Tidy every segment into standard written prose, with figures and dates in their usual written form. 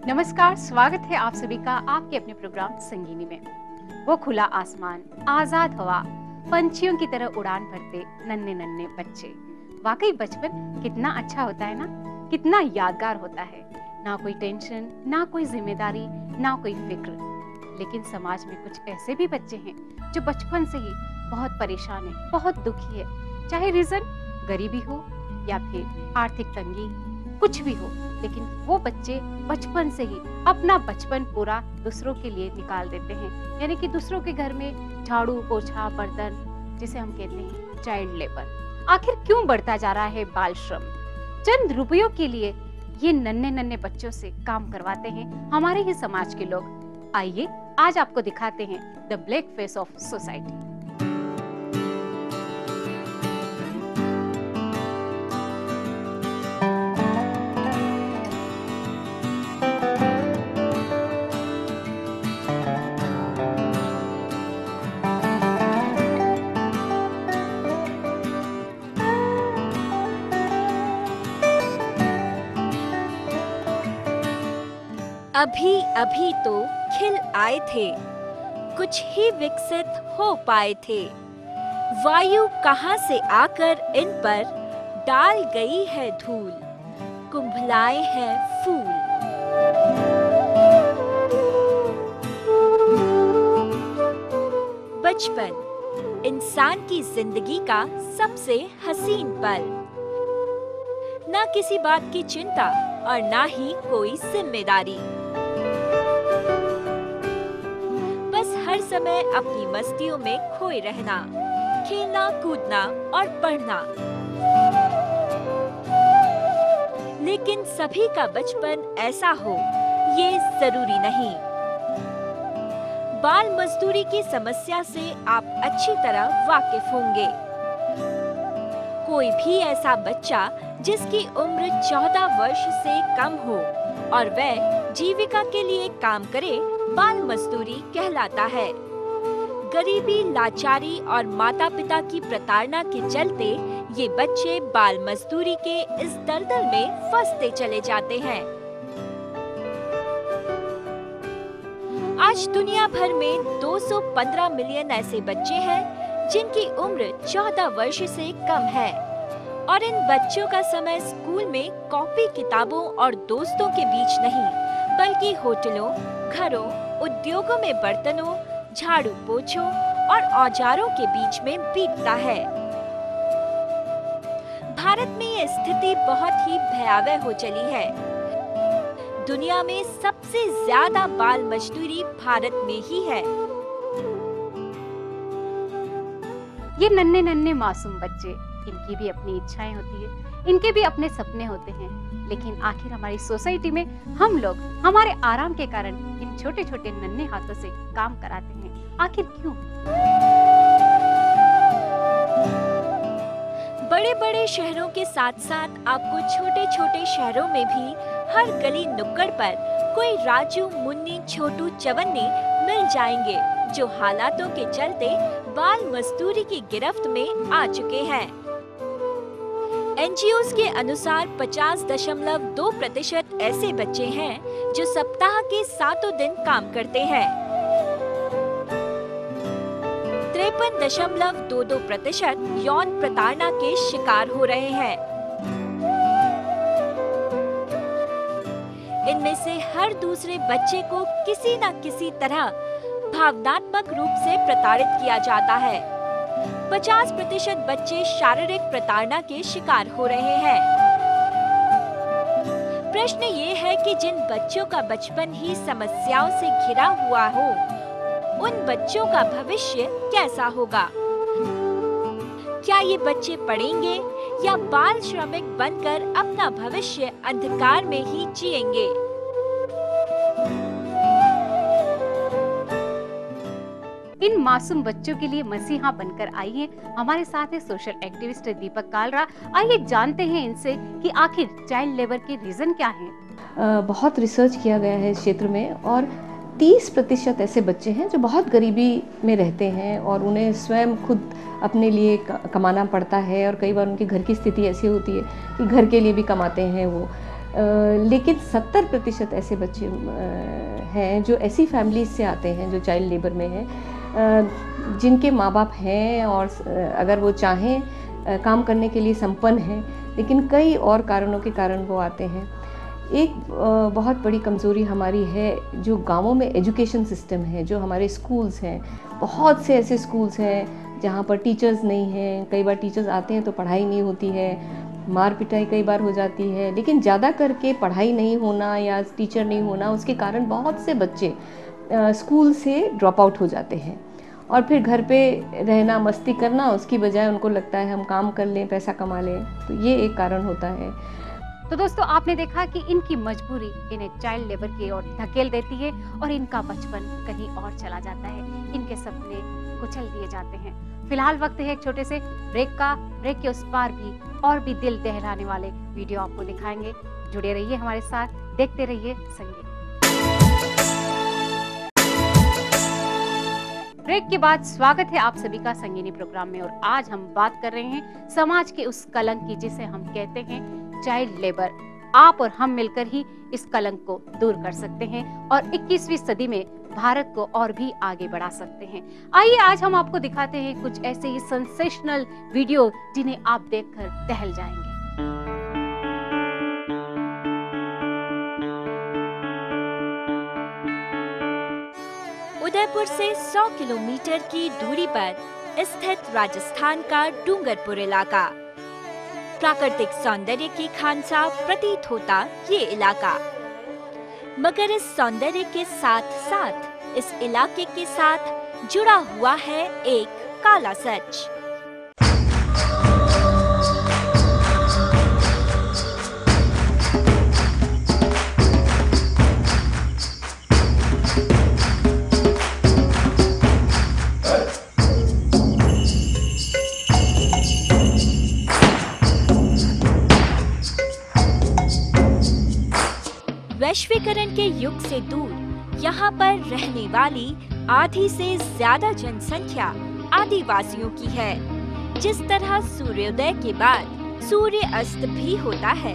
नमस्कार, स्वागत है आप सभी का आपके अपने प्रोग्राम संगीनी में। वो खुला आसमान, आजाद हवा, पंछियों की तरह उड़ान भरते नन्हे नन्हे बच्चे। वाकई बचपन कितना अच्छा होता है ना, कितना यादगार होता है। ना कोई टेंशन, ना कोई जिम्मेदारी, ना कोई फिक्र। लेकिन समाज में कुछ ऐसे भी बच्चे हैं जो बचपन से ही बहुत परेशान है, बहुत दुखी है। चाहे रीजन गरीबी हो या फिर आर्थिक तंगी, कुछ भी हो, लेकिन वो बच्चे बचपन से ही अपना बचपन पूरा दूसरों के लिए निकाल देते हैं। यानी कि दूसरों के घर में झाड़ू पोछा बर्तन, जिसे हम कहते हैं चाइल्ड लेबर। आखिर क्यों बढ़ता जा रहा है बाल श्रम? चंद रुपयों के लिए ये नन्हे नन्हे बच्चों से काम करवाते हैं हमारे ही समाज के लोग। आइए आज आपको दिखाते हैं the black face of society. अभी अभी तो खिल आए थे, कुछ ही विकसित हो पाए थे। वायु कहां से आकर इन पर डाल गई है धूल, कुंभलाए हैं फूल। बचपन इंसान की जिंदगी का सबसे हसीन पल। ना किसी बात की चिंता और ना ही कोई जिम्मेदारी। बस हर समय अपनी मस्तियों में खोए रहना, खेलना कूदना और पढ़ना। लेकिन सभी का बचपन ऐसा हो ये जरूरी नहीं। बाल मजदूरी की समस्या से आप अच्छी तरह वाकिफ होंगे। कोई भी ऐसा बच्चा जिसकी उम्र 14 वर्ष से कम हो और वह जीविका के लिए काम करे, बाल मजदूरी कहलाता है। गरीबी, लाचारी और माता पिता की प्रताड़ना के चलते ये बच्चे बाल मजदूरी के इस दलदल में फंसते चले जाते हैं। आज दुनिया भर में 215 मिलियन ऐसे बच्चे हैं जिनकी उम्र 14 वर्ष से कम है और इन बच्चों का समय स्कूल में कॉपी किताबों और दोस्तों के बीच नहीं, बल्कि होटलों, घरों, उद्योगों में बर्तनों, झाड़ू पोछों और औजारों के बीच में बीतता है। भारत में ये स्थिति बहुत ही भयावह हो चली है। दुनिया में सबसे ज्यादा बाल मजदूरी भारत में ही है। ये नन्हे नन्हे मासूम बच्चे, इनकी भी अपनी इच्छाएं होती है, इनके भी अपने सपने होते हैं। लेकिन आखिर हमारी सोसाइटी में हम लोग हमारे आराम के कारण इन छोटे छोटे नन्हे हाथों से काम कराते हैं। आखिर क्यों? बड़े बड़े शहरों के साथ साथ आपको छोटे छोटे शहरों में भी हर गली नुक्कड़ पर कोई राजू, मुन्नी, छोटू, चवन्नी मिल जाएंगे जो हालातों के चलते बाल मजदूरी की गिरफ्त में आ चुके हैं। एनजीओज के अनुसार 50.2% ऐसे बच्चे हैं जो सप्ताह के 7 दिन काम करते हैं। 53.22% यौन प्रताड़ना के शिकार हो रहे हैं। इनमें से हर दूसरे बच्चे को किसी न किसी तरह भावनात्मक रूप से प्रताड़ित किया जाता है। 50% बच्चे शारीरिक प्रताड़ना के शिकार हो रहे हैं। प्रश्न ये है कि जिन बच्चों का बचपन ही समस्याओं से घिरा हुआ हो, उन बच्चों का भविष्य कैसा होगा? क्या ये बच्चे पढ़ेंगे या बाल श्रमिक बनकर अपना भविष्य अंधकार में ही जिएंगे? इन मासूम बच्चों के लिए मसीहा बनकर आई है हमारे साथ है सोशल एक्टिविस्ट दीपक कालरा। आइए जानते हैं इनसे कि आखिर चाइल्ड लेबर के रीजन क्या हैं। बहुत रिसर्च किया गया है इस क्षेत्र में और 30% ऐसे बच्चे हैं जो बहुत गरीबी में रहते हैं और उन्हें स्वयं खुद अपने लिए कमाना पड़ता है और कई बार उनके घर की स्थिति ऐसी होती है कि घर के लिए भी कमाते हैं वो। लेकिन 70% ऐसे बच्चे हैं जो ऐसी फैमिलीज से आते हैं जो चाइल्ड लेबर में हैं, जिनके माँ बाप हैं और अगर वो चाहें काम करने के लिए संपन्न हैं, लेकिन कई और कारणों के कारण वो आते हैं। एक बहुत बड़ी कमज़ोरी हमारी है जो गांवों में एजुकेशन सिस्टम है, जो हमारे स्कूल्स हैं। बहुत से ऐसे स्कूल्स हैं जहाँ पर टीचर्स नहीं हैं, कई बार टीचर्स आते हैं तो पढ़ाई नहीं होती है, मार पिटाई कई बार हो जाती है, लेकिन ज़्यादा करके पढ़ाई नहीं होना या टीचर नहीं होना, उसके कारण बहुत से बच्चे स्कूल से ड्रॉप आउट हो जाते हैं और फिर घर पे रहना, मस्ती करना, उसकी बजाय उनको लगता है हम काम कर लें, पैसा कमा लें। तो ये एक कारण होता है। तो दोस्तों, आपने देखा कि इनकी मजबूरी इन्हें चाइल्ड लेबर की ओर धकेल देती है और इनका बचपन कहीं और चला जाता है, इनके सपने कुचल दिए जाते हैं। फिलहाल वक्त है एक छोटे से ब्रेक का। ब्रेक के उस पार भी और भी दिल दहलाने वाले वीडियो आपको दिखाएंगे। जुड़े रहिए हमारे साथ, देखते रहिए संगीत। ब्रेक के बाद स्वागत है आप सभी का संगीनी प्रोग्राम में, और आज हम बात कर रहे हैं समाज के उस कलंक की जिसे हम कहते हैं चाइल्ड लेबर। आप और हम मिलकर ही इस कलंक को दूर कर सकते हैं और 21वीं सदी में भारत को और भी आगे बढ़ा सकते हैं। आइए आज हम आपको दिखाते हैं कुछ ऐसे ही सेंसेशनल वीडियो जिन्हें आप देखकर दहल जाएंगे। उदयपुर से 100 किलोमीटर की दूरी पर स्थित राजस्थान का डूंगरपुर इलाका। प्राकृतिक सौंदर्य की खानसा प्रतीत होता ये इलाका, मगर इस सौंदर्य के साथ साथ इस इलाके के साथ जुड़ा हुआ है एक काला सच। वैश्वीकरण के युग से दूर यहाँ पर रहने वाली आधी से ज्यादा जनसंख्या आदिवासियों की है। जिस तरह सूर्योदय के बाद सूर्य अस्त भी होता है,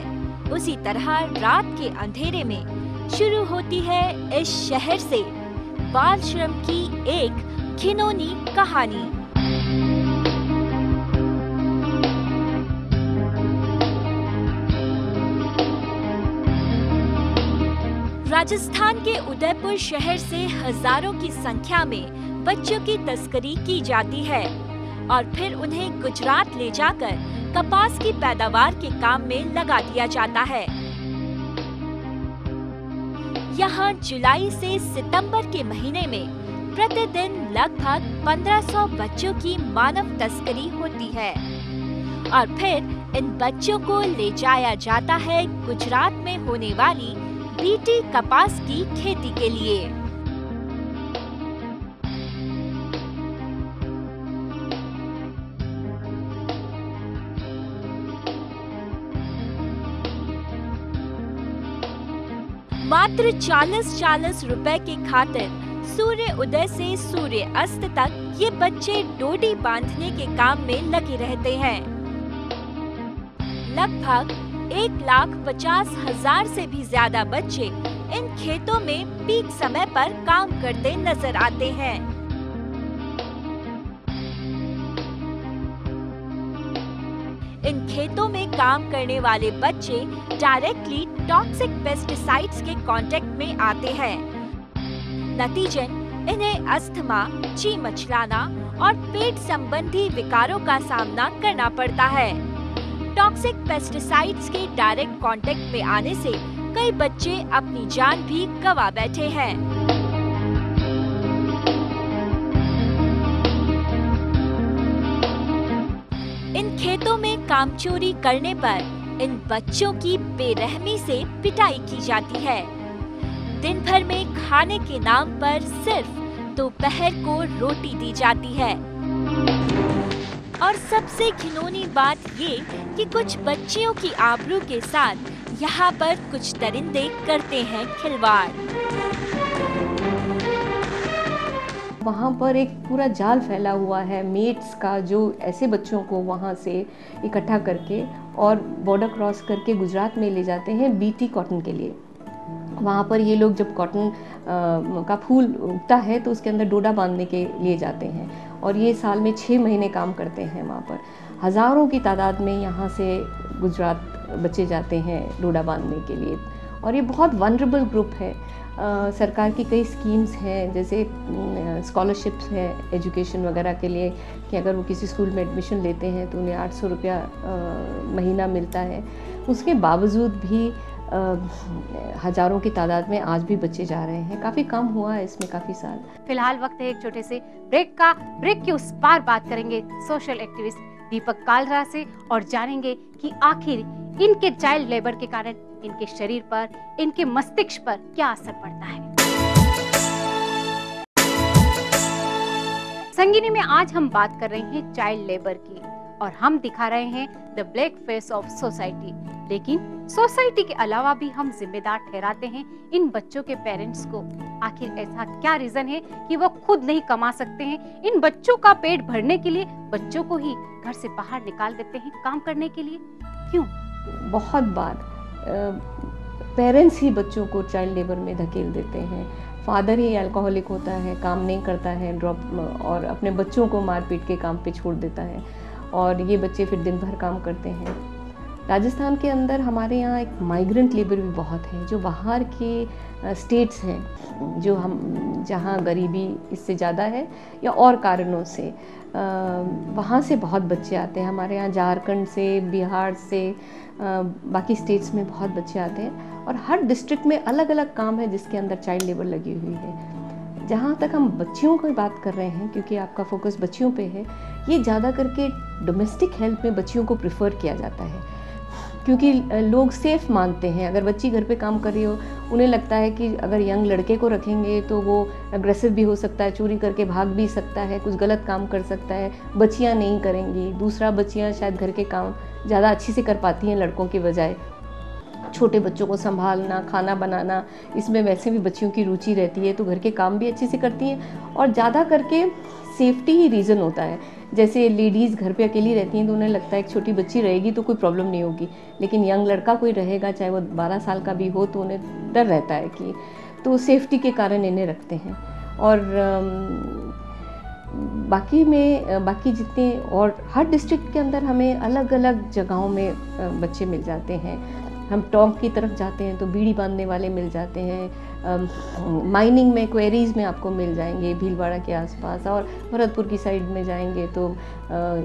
उसी तरह रात के अंधेरे में शुरू होती है इस शहर से बाल श्रम की एक घिनौनी कहानी। राजस्थान के उदयपुर शहर से हजारों की संख्या में बच्चों की तस्करी की जाती है और फिर उन्हें गुजरात ले जाकर कपास की पैदावार के काम में लगा दिया जाता है। यहाँ जुलाई से सितंबर के महीने में प्रतिदिन लगभग 1500 बच्चों की मानव तस्करी होती है और फिर इन बच्चों को ले जाया जाता है गुजरात में होने वाली बीटी कपास की खेती के लिए। मात्र 40-40 रुपए के खातिर सूर्य उदय से सूर्य अस्त तक ये बच्चे डोडी बांधने के काम में लगे रहते हैं। लगभग 1,50,000 से भी ज्यादा बच्चे इन खेतों में पीक समय पर काम करते नजर आते हैं। इन खेतों में काम करने वाले बच्चे डायरेक्टली टॉक्सिक पेस्टिसाइड्स के कांटेक्ट में आते हैं। नतीजन इन्हें अस्थमा, ची मचलाना और पेट संबंधी विकारों का सामना करना पड़ता है। टॉक्सिक पेस्टिसाइड्स के डायरेक्ट कांटेक्ट में आने से कई बच्चे अपनी जान भी गंवा बैठे हैं। इन खेतों में कामचोरी करने पर इन बच्चों की बेरहमी से पिटाई की जाती है। दिन भर में खाने के नाम पर सिर्फ दोपहर को रोटी दी जाती है। और सबसे घिनौनी बात ये कि कुछ बच्चियों की आबरू के साथ यहाँ पर कुछ दरिंदे करते हैं खिलवाड़। वहाँ पर एक पूरा जाल फैला हुआ है मेट्स का, जो ऐसे बच्चों को वहाँ से इकट्ठा करके और बॉर्डर क्रॉस करके गुजरात में ले जाते हैं बीटी कॉटन के लिए। वहाँ पर ये लोग जब कॉटन का फूल उगता है तो उसके अंदर डोडा बांधने के लिए जाते हैं और ये साल में 6 महीने काम करते हैं वहाँ पर। हज़ारों की तादाद में यहाँ से गुजरात बच्चे जाते हैं डोडा बांधने के लिए और ये बहुत वनरेबल ग्रुप है। सरकार की कई स्कीम्स हैं, जैसे स्कॉलरशिप्स हैं एजुकेशन वगैरह के लिए, कि अगर वो किसी स्कूल में एडमिशन लेते हैं तो उन्हें 800 रुपया महीना मिलता है। उसके बावजूद भी हज़ारों की तादाद में आज भी बच्चे जा रहे हैं। काफ़ी कम हुआ है इसमें काफ़ी साल। फिलहाल वक्त है एक छोटे से ब्रेक का। ब्रेक के उस पार बात करेंगे सोशल एक्टिविस्ट दीपक कालरा से और जानेंगे कि आखिर इनके चाइल्ड लेबर के कारण इनके शरीर पर, इनके मस्तिष्क पर क्या असर पड़ता है। संगीनी में आज हम बात कर रहे हैं चाइल्ड लेबर की और हम दिखा रहे हैं the black face of society. लेकिन सोसाइटी के अलावा भी हम जिम्मेदार ठहराते हैं इन बच्चों के पेरेंट्स को। आखिर ऐसा क्या रीजन है कि वो खुद नहीं कमा सकते हैं? इन बच्चों का पेट भरने के लिए बच्चों को ही घर से बाहर निकाल देते हैं काम करने के लिए। क्यों? बहुत बार पेरेंट्स ही बच्चों को चाइल्ड लेबर में धकेल देते हैं। फादर ही अल्कोहलिक होता है, काम नहीं करता है, ड्रॉप और अपने बच्चों को मार पीट के काम पे छोड़ देता है और ये बच्चे फिर दिन भर काम करते हैं। राजस्थान के अंदर हमारे यहाँ एक माइग्रेंट लेबर भी बहुत है, जो बाहर के स्टेट्स हैं, जो हम जहाँ गरीबी इससे ज़्यादा है या और कारणों से वहाँ से बहुत बच्चे आते हैं। हमारे यहाँ झारखंड से, बिहार से, बाकी स्टेट्स में बहुत बच्चे आते हैं और हर डिस्ट्रिक्ट में अलग अलग काम है जिसके अंदर चाइल्ड लेबर लगी हुई है। जहाँ तक हम बच्चियों की बात कर रहे हैं, क्योंकि आपका फोकस बच्चियों पे है, ये ज़्यादा करके डोमेस्टिक हेल्प में बच्चियों को प्रेफर किया जाता है, क्योंकि लोग सेफ मानते हैं। अगर बच्ची घर पे काम कर रही हो, उन्हें लगता है कि अगर यंग लड़के को रखेंगे तो वो अग्रेसिव भी हो सकता है, चोरी करके भाग भी सकता है, कुछ गलत काम कर सकता है, बच्चियां नहीं करेंगी। दूसरा, बच्चियां शायद घर के काम ज़्यादा अच्छी से कर पाती हैं लड़कों के बजाय। छोटे बच्चों को संभालना, खाना बनाना, इसमें वैसे भी बच्चियों की रुचि रहती है, तो घर के काम भी अच्छे से करती हैं और ज़्यादा करके सेफ्टी ही रीज़न होता है। जैसे लेडीज़ घर पे अकेली रहती हैं तो उन्हें लगता है एक छोटी बच्ची रहेगी तो कोई प्रॉब्लम नहीं होगी, लेकिन यंग लड़का कोई रहेगा, चाहे वो 12 साल का भी हो, तो उन्हें डर रहता है कि, तो सेफ्टी के कारण इन्हें रखते हैं। और बाकी जितने और हर डिस्ट्रिक्ट के अंदर हमें अलग अलग जगहों में बच्चे मिल जाते हैं। हम टोंक की तरफ जाते हैं तो बीड़ी बांधने वाले मिल जाते हैं, माइनिंग में, क्वेरीज में आपको मिल जाएंगे भीलवाड़ा के आसपास, और भरतपुर की साइड में जाएंगे तो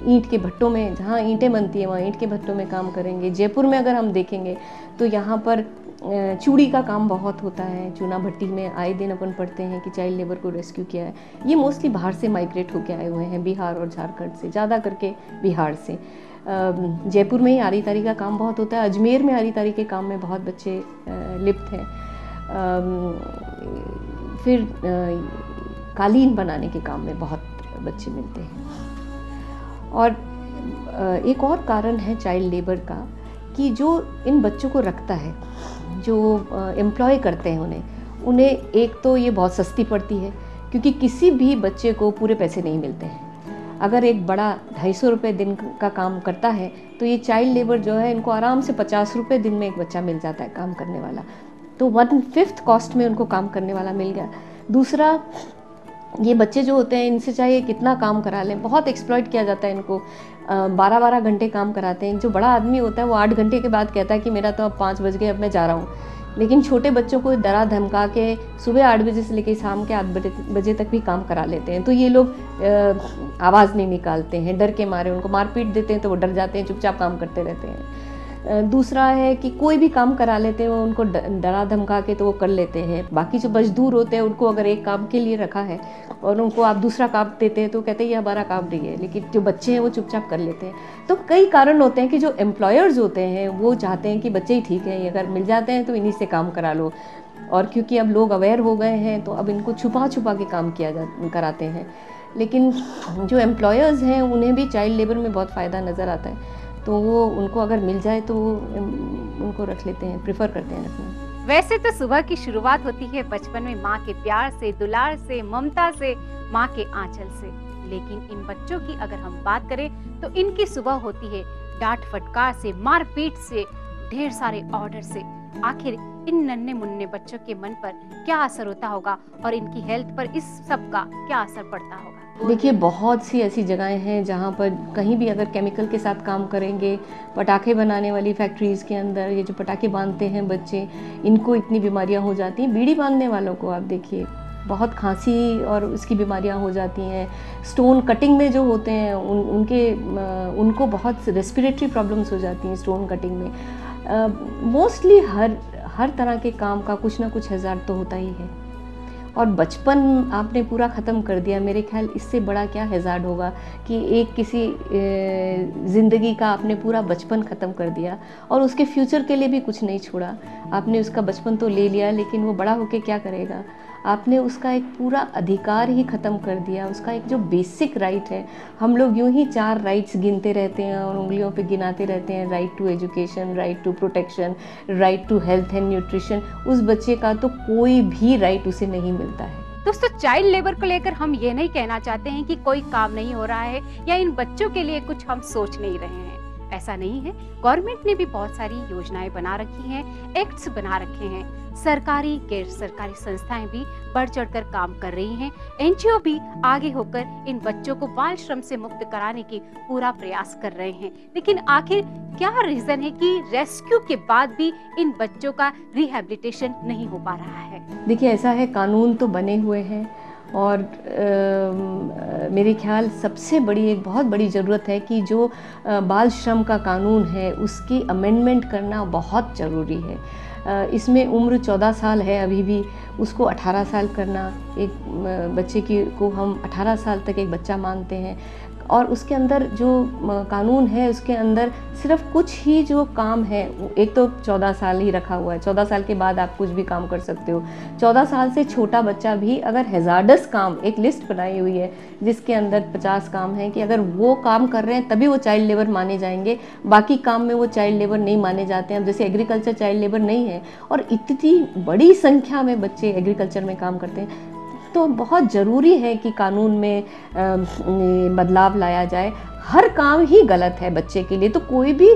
ईंट के भट्टों में, जहाँ ईंटें बनती हैं वहाँ ईंट के भट्टों में काम करेंगे। जयपुर में अगर हम देखेंगे तो यहाँ पर चूड़ी का काम बहुत होता है। चूना भट्टी में आए दिन अपन पढ़ते हैं कि चाइल्ड लेबर को रेस्क्यू किया है। ये मोस्टली बाहर से माइग्रेट होकर आए हुए हैं, बिहार और झारखंड से, ज़्यादा करके बिहार से। जयपुर में ही आरी तारी का काम बहुत होता है। अजमेर में आरी तारी के काम में बहुत बच्चे लिप्त हैं। फिर कालीन बनाने के काम में बहुत बच्चे मिलते हैं। और एक और कारण है चाइल्ड लेबर का कि जो इन बच्चों को रखता है, जो एम्प्लॉय करते हैं उन्हें एक तो ये बहुत सस्ती पड़ती है, क्योंकि किसी भी बच्चे को पूरे पैसे नहीं मिलते हैं। अगर एक बड़ा 250 रुपये दिन का काम करता है तो ये चाइल्ड लेबर जो है, इनको आराम से 50 रुपये दिन में एक बच्चा मिल जाता है काम करने वाला। तो 1/5 कॉस्ट में उनको काम करने वाला मिल गया। दूसरा, ये बच्चे जो होते हैं, इनसे चाहे कितना काम करा लें, बहुत एक्सप्लॉइट किया जाता है इनको। 12-12 घंटे काम कराते हैं। जो बड़ा आदमी होता है वो 8 घंटे के बाद कहता है कि मेरा तो अब 5 बज गए, अब मैं जा रहा हूँ। लेकिन छोटे बच्चों को डरा धमका के सुबह 8 बजे से लेकर शाम के 8 बजे तक भी काम करा लेते हैं। तो ये लोग आवाज़ नहीं निकालते हैं, डर के मारे उनको मार पीट देते हैं तो वो डर जाते हैं, चुपचाप काम करते रहते हैं। दूसरा है कि कोई भी काम करा लेते हैं, उनको डरा धमका के तो वो कर लेते हैं। बाकी जो मजदूर होते हैं उनको अगर एक काम के लिए रखा है और उनको आप दूसरा काम देते हैं तो कहते हैं ये हमारा काम नहीं है, लेकिन जो बच्चे हैं वो चुपचाप कर लेते हैं। तो कई कारण होते हैं कि जो एम्प्लॉयर्स होते हैं वो चाहते हैं कि बच्चे ही ठीक हैं, अगर मिल जाते हैं तो इन्हीं से काम करा लो। और क्योंकि अब लोग अवेयर हो गए हैं तो अब इनको छुपा छुपा के काम कराते हैं। लेकिन जो एम्प्लॉयर्स हैं उन्हें भी चाइल्ड लेबर में बहुत फ़ायदा नज़र आता है, तो वो उनको अगर मिल जाए तो उनको रख लेते हैं, प्रेफर करते हैं रखना। वैसे तो सुबह की शुरुआत होती है बचपन में माँ के प्यार से, दुलार से, ममता से, माँ के आंचल से। लेकिन इन बच्चों की अगर हम बात करें तो इनकी सुबह होती है डांट फटकार से, मारपीट से, ढेर सारे ऑर्डर से, आखिर इन नन्हे मुन्ने बच्चों के मन पर क्या असर होता होगा और इनकी हेल्थ पर इस सब का क्या असर पड़ता होगा? देखिए, बहुत सी ऐसी जगहें हैं जहाँ पर कहीं भी अगर केमिकल के साथ काम करेंगे, पटाखे बनाने वाली फैक्ट्रीज़ के अंदर ये जो पटाखे बांधते हैं बच्चे, इनको इतनी बीमारियाँ हो जाती हैं। बीड़ी बांधने वालों को आप देखिए, बहुत खांसी और इसकी बीमारियाँ हो जाती हैं। स्टोन कटिंग में जो होते हैं उनको बहुत रेस्पिरेटरी प्रॉब्लम्स हो जाती हैं स्टोन कटिंग में। मोस्टली हर तरह के काम का कुछ ना कुछ हैज़ार्ड तो होता ही है, और बचपन आपने पूरा ख़त्म कर दिया। मेरे ख्याल इससे बड़ा क्या हैज़ार्ड होगा कि एक किसी ज़िंदगी का आपने पूरा बचपन ख़त्म कर दिया और उसके फ्यूचर के लिए भी कुछ नहीं छोड़ा। आपने उसका बचपन तो ले लिया, लेकिन वो बड़ा होके क्या करेगा? आपने उसका एक पूरा अधिकार ही ख़त्म कर दिया, उसका एक जो बेसिक राइट है। हम लोग यूं ही 4 राइट्स गिनते रहते हैं और उंगलियों पे गिनाते रहते हैं, right to education, right to protection, right to health and nutrition. उस बच्चे का तो कोई भी राइट उसे नहीं मिलता है। दोस्तों, चाइल्ड लेबर को लेकर हम ये नहीं कहना चाहते हैं कि कोई काम नहीं हो रहा है या इन बच्चों के लिए कुछ हम सोच नहीं रहे हैं, ऐसा नहीं है। गवर्नमेंट ने भी बहुत सारी योजनाएं बना रखी हैं, एक्ट्स बना रखे हैं। सरकारी गैर सरकारी संस्थाएं भी बढ़ चढ़कर काम कर रही हैं। एनजीओ भी आगे होकर इन बच्चों को बाल श्रम से मुक्त कराने की पूरा प्रयास कर रहे हैं। लेकिन आखिर क्या रीजन है कि रेस्क्यू के बाद भी इन बच्चों का रिहैबिलिटेशन नहीं हो पा रहा है? देखिए, ऐसा है, कानून तो बने हुए हैं और मेरे ख्याल सबसे बड़ी एक बहुत बड़ी ज़रूरत है कि जो बाल श्रम का कानून है उसकी अमेंडमेंट करना बहुत ज़रूरी है। इसमें उम्र 14 साल है अभी भी, उसको 18 साल करना, एक बच्चे को हम 18 साल तक एक बच्चा मानते हैं, और उसके अंदर जो कानून है उसके अंदर सिर्फ कुछ ही जो काम है, एक तो 14 साल ही रखा हुआ है। 14 साल के बाद आप कुछ भी काम कर सकते हो। 14 साल से छोटा बच्चा भी अगर हैज़ार्डस काम, एक लिस्ट बनाई हुई है जिसके अंदर 50 काम हैं कि अगर वो काम कर रहे हैं तभी वो चाइल्ड लेबर माने जाएंगे, बाकी काम में वो चाइल्ड लेबर नहीं माने जाते हैं। जैसे एग्रीकल्चर चाइल्ड लेबर नहीं है और इतनी बड़ी संख्या में बच्चे एग्रीकल्चर में काम करते हैं, तो बहुत ज़रूरी है कि कानून में बदलाव लाया जाए। हर काम ही गलत है बच्चे के लिए, तो कोई भी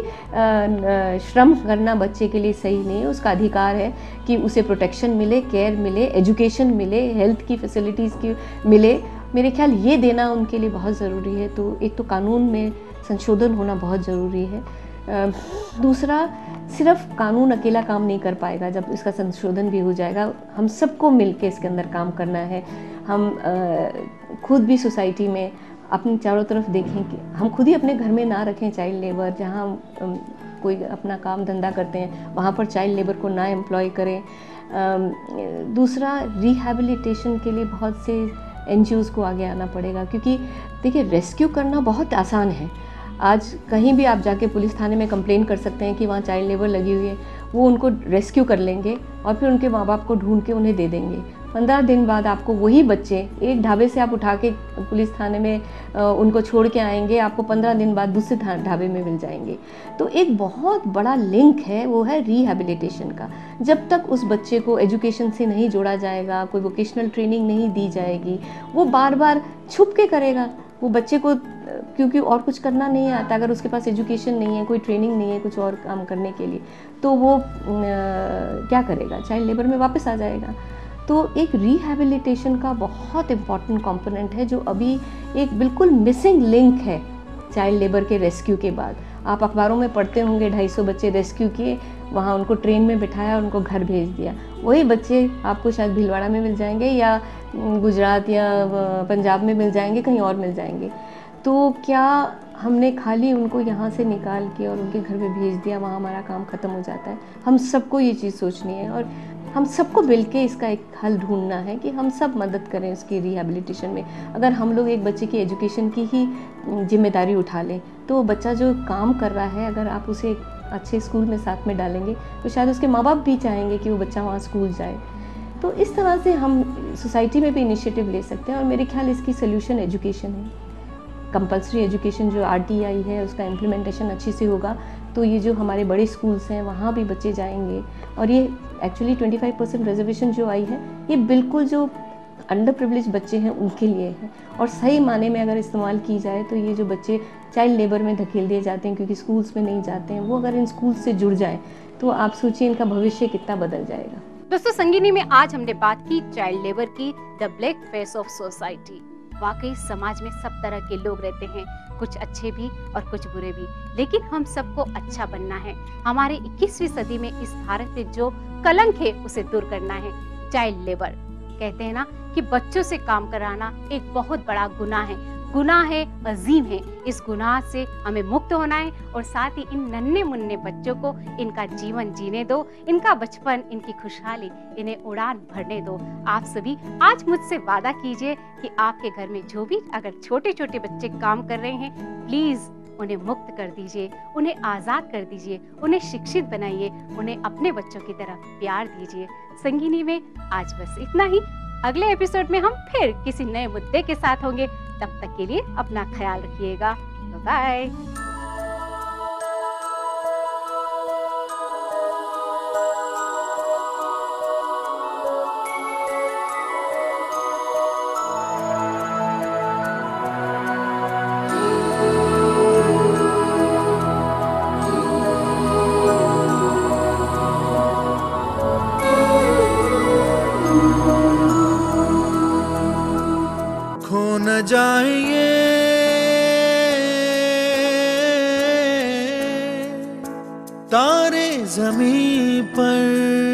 श्रम करना बच्चे के लिए सही नहीं है। उसका अधिकार है कि उसे प्रोटेक्शन मिले, केयर मिले, एजुकेशन मिले, हेल्थ की फैसिलिटीज़ की मिले। मेरे ख्याल ये देना उनके लिए बहुत ज़रूरी है। तो एक तो कानून में संशोधन होना बहुत ज़रूरी है। दूसरा, सिर्फ कानून अकेला काम नहीं कर पाएगा, जब इसका संशोधन भी हो जाएगा हम सबको मिलके इसके अंदर काम करना है। हम खुद भी सोसाइटी में अपने चारों तरफ देखें कि हम खुद ही अपने घर में ना रखें चाइल्ड लेबर। जहाँ कोई अपना काम धंधा करते हैं वहाँ पर चाइल्ड लेबर को ना एम्प्लॉय करें। दूसरा, रिहैबिलिटेशन के लिए बहुत से एनजीओज़ को आगे आना पड़ेगा, क्योंकि देखिए, रेस्क्यू करना बहुत आसान है। आज कहीं भी आप जाके पुलिस थाने में कंप्लेन कर सकते हैं कि वहाँ चाइल्ड लेबर लगी हुई है, वो उनको रेस्क्यू कर लेंगे और फिर उनके माँ बाप को ढूंढ के उन्हें दे देंगे। 15 दिन बाद आपको वही बच्चे एक ढाबे से आप उठा के पुलिस थाने में उनको छोड़ के आएंगे, आपको 15 दिन बाद दूसरे ढाबे में मिल जाएंगे। तो एक बहुत बड़ा लिंक है, वो है रिहैबिलिटेशन का। जब तक उस बच्चे को एजुकेशन से नहीं जोड़ा जाएगा, कोई वोकेशनल ट्रेनिंग नहीं दी जाएगी, वो बार बार छुप के करेगा। वो बच्चे को क्योंकि और कुछ करना नहीं आता, अगर उसके पास एजुकेशन नहीं है, कोई ट्रेनिंग नहीं है कुछ और काम करने के लिए, तो वो क्या करेगा? चाइल्ड लेबर में वापस आ जाएगा। तो एक रिहैबिलिटेशन का बहुत इम्पॉर्टेंट कंपोनेंट है जो अभी एक बिल्कुल मिसिंग लिंक है चाइल्ड लेबर के रेस्क्यू के बाद। आप अखबारों में पढ़ते होंगे 250 बच्चे रेस्क्यू किए, वहाँ उनको ट्रेन में बिठाया और उनको घर भेज दिया। वही बच्चे आपको शायद भीलवाड़ा में मिल जाएंगे या गुजरात या पंजाब में मिल जाएंगे, कहीं और मिल जाएंगे। तो क्या हमने खाली उनको यहाँ से निकाल के और उनके घर में भेज दिया, वहाँ हमारा काम ख़त्म हो जाता है? हम सबको ये चीज़ सोचनी है और हम सबको मिलके इसका एक हल ढूंढना है कि हम सब मदद करें उसकी रिहैबिलिटेशन में। अगर हम लोग एक बच्चे की एजुकेशन की ही जिम्मेदारी उठा लें, तो बच्चा जो काम कर रहा है, अगर आप उसे एक अच्छे स्कूल में साथ में डालेंगे तो शायद उसके माँ बाप भी चाहेंगे कि वो बच्चा वहाँ स्कूल जाए। तो इस तरह से हम सोसाइटी में भी इनिशिएटिव ले सकते हैं और मेरे ख्याल इसकी सोल्यूशन एजुकेशन है। कंपल्सरी एजुकेशन जो RTI है उसका इम्प्लीमेंटेशन अच्छी से होगा तो ये जो हमारे बड़े स्कूल्स हैं वहाँ भी बच्चे जाएंगे। और ये एक्चुअली 25% रिजर्वेशन जो आई है ये बिल्कुल जो अंडर प्रिविलेज बच्चे हैं उनके लिए है, और सही माने में अगर इस्तेमाल की जाए तो ये जो बच्चे चाइल्ड लेबर में धकेल दिए जाते हैं क्योंकि स्कूल्स में नहीं जाते हैं, वो अगर इन स्कूल से जुड़ जाएं तो आप सोचिए इनका भविष्य कितना बदल जाएगा। दोस्तों, संगीनी में आज हमने बात की चाइल्ड लेबर की, the black face of society. वाकई समाज में सब तरह के लोग रहते हैं, कुछ अच्छे भी और कुछ बुरे भी, लेकिन हम सबको अच्छा बनना है। हमारे 21वीं सदी में इस भारत में जो कलंक है उसे दूर करना है। चाइल्ड लेबर कहते हैं ना कि बच्चों से काम कराना एक बहुत बड़ा गुनाह है, गुनाह है, अजीम है। इस गुनाह से हमें मुक्त होना है और साथ ही इन नन्हे मुन्ने बच्चों को इनका जीवन जीने दो, इनका बचपन, इनकी खुशहाली, इन्हें उड़ान भरने दो। आप सभी आज मुझसे वादा कीजिए कि आपके घर में जो भी अगर छोटे छोटे बच्चे काम कर रहे हैं, प्लीज उन्हें मुक्त कर दीजिए, उन्हें आजाद कर दीजिए, उन्हें शिक्षित बनाइए, उन्हें अपने बच्चों की तरह प्यार दीजिए। संगीनी में आज बस इतना ही। अगले एपिसोड में हम फिर किसी नए मुद्दे के साथ होंगे। तब तक के लिए अपना ख्याल रखिएगा। बाय। न जाएंगे तारे ज़मीं पर,